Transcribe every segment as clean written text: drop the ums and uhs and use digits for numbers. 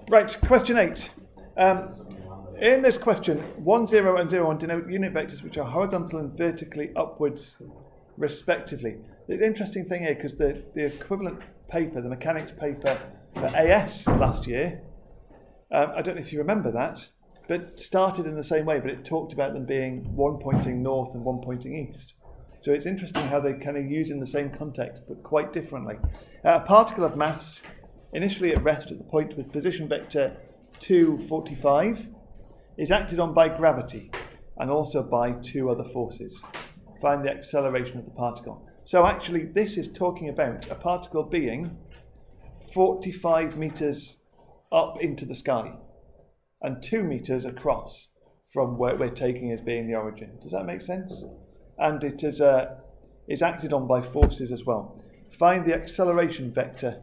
Right, question 8. In this question, 1, 0 and 0 1 denote unit vectors which are horizontal and vertically upwards respectively. The interesting thing here, because the equivalent paper, the mechanics paper for AS last year, I don't know if you remember that, but started in the same way, but it talked about them being one pointing north and one pointing east. So it's interesting how they kind of use in the same context, but quite differently. A particle of mass, initially at rest at the point with position vector 2, 45, is acted on by gravity and also by two other forces. Find the acceleration of the particle. So actually this is talking about a particle being 45 meters up into the sky and 2 meters across from where we're taking as being the origin. Does that make sense? And it is acted on by forces as well. Find the acceleration vector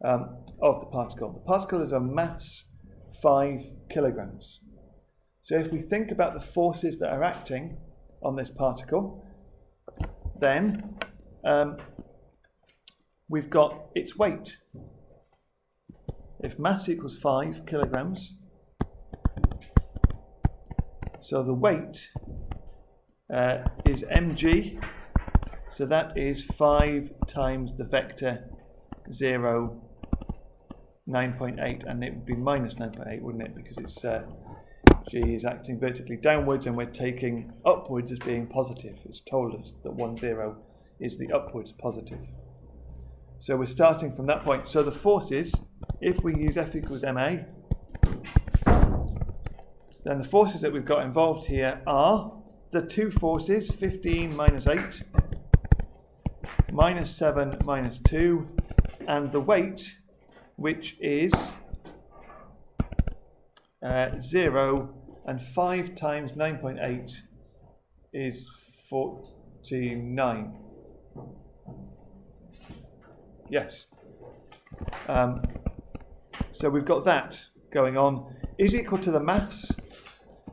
of the particle. The particle is a mass 5 kilograms. So if we think about the forces that are acting on this particle, then we've got its weight. If mass equals 5 kilograms, so the weight is mg, so that is 5 times the vector 0, 9.8, and it would be minus 9.8, wouldn't it? Because it's g is acting vertically downwards and we're taking upwards as being positive. It's told us that 1, 0 is the upwards positive. So we're starting from that point. So the forces, if we use F equals ma, then the forces that we've got involved here are the two forces, 15 minus 8, minus 7 minus 2, and the weight, which is 0, and 5 times 9.8 is 49. Yes. So we've got that going on, is equal to the mass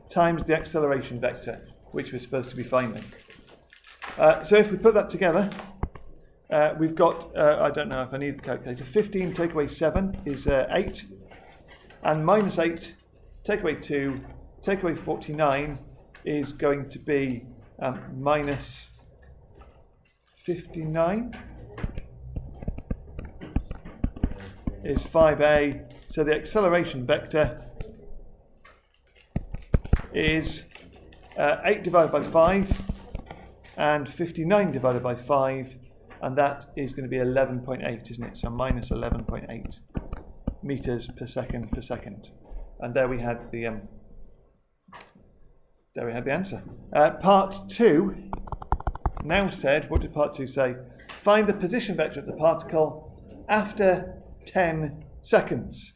times the acceleration vector, which we're supposed to be finding. So if we put that together, we've got, I don't know if I need the calculator, 15 take away 7 is 8, and minus 8 take away 2, take away 49 is going to be minus 59 is 5a. So the acceleration vector is 8 divided by 5 and 59 divided by 5, and that is going to be 11.8, isn't it? So minus 11.8 meters per second. And there we had the answer. Part 2 now said, what did part 2 say? Find the position vector of the particle after 10 seconds.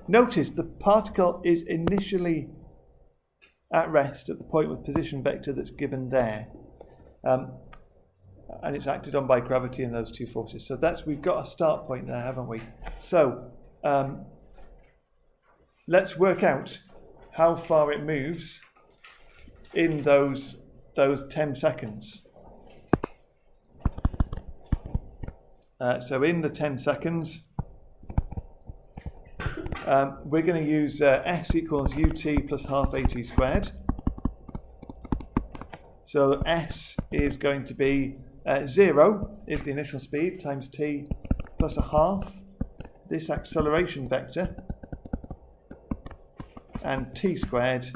Notice the particle is initially at rest at the point with position vector that's given there. And it's acted on by gravity and those two forces. So we've got a start point there, haven't we? So let's work out how far it moves in those 10 seconds. So in the 10 seconds, we're going to use S equals ut plus half at squared. So S is going to be 0 is the initial speed times t plus a half this acceleration vector, and t squared,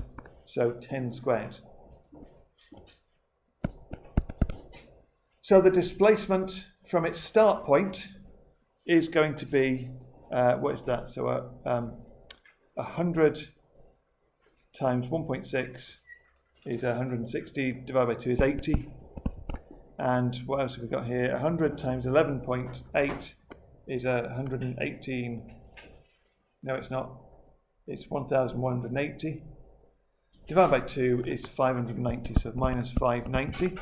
so 10 squared. So the displacement from its start point is going to be, what is that? So 100 times 1.6 is 160, divided by 2 is 80. And what else have we got here? 100 times 11.8 is 118. No, it's not. It's 1,180. Divided by 2 is 590, so minus 590.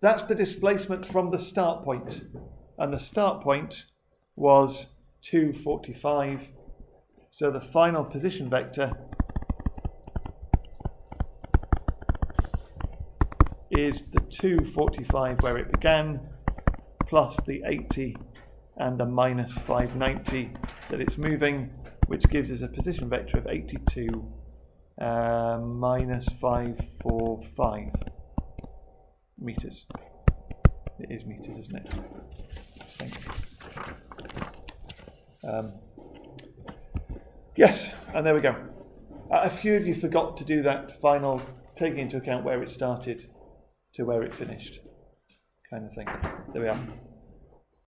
That's the displacement from the start point. And the start point was 245. So the final position vector is the 245 where it began, plus the 80 and the minus 590 that it's moving, which gives us a position vector of 82 minus 545 meters. It is meters, isn't it? I think. Yes, and there we go. A few of you forgot to do that final, taking into account where it started to where it finished, kind of thing. There we are.